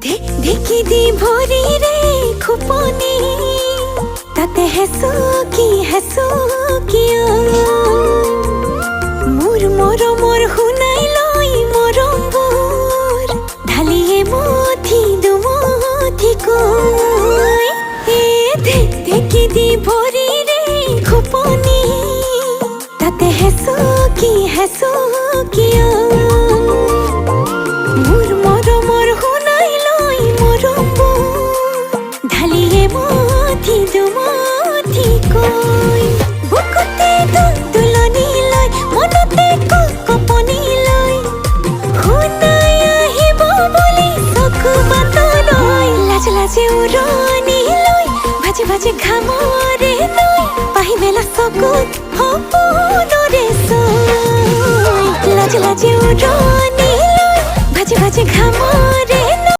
ঢেকি দি ভৰি ৰে খুপনি তাতে হেঁচো কিয় মোৰ মৰমৰ শুনাই লৈ মৰমবোৰ ঢালিয়ে মুঠি দুমুঠি কৈ ঢেকি দি ভৰি ৰে খুপনি তাতে হেঁচো কিয় মোৰ মৰমৰ শুনাই লৈ মৰমবোৰ ঢালিয়ে মুঠি দুমুঠি কৈ বুকুতে তুলনি লৈ মনতে কপনি লৈ শুনাই আহিব বুলি চকু বাটলৈ লাজে উৰণি লৈ ভাজে ঘামৰে লৈ পাহি মেলা চকুত সপোনৰে চৈ লাজে উৰণি লৈ ভাজে ঘামৰে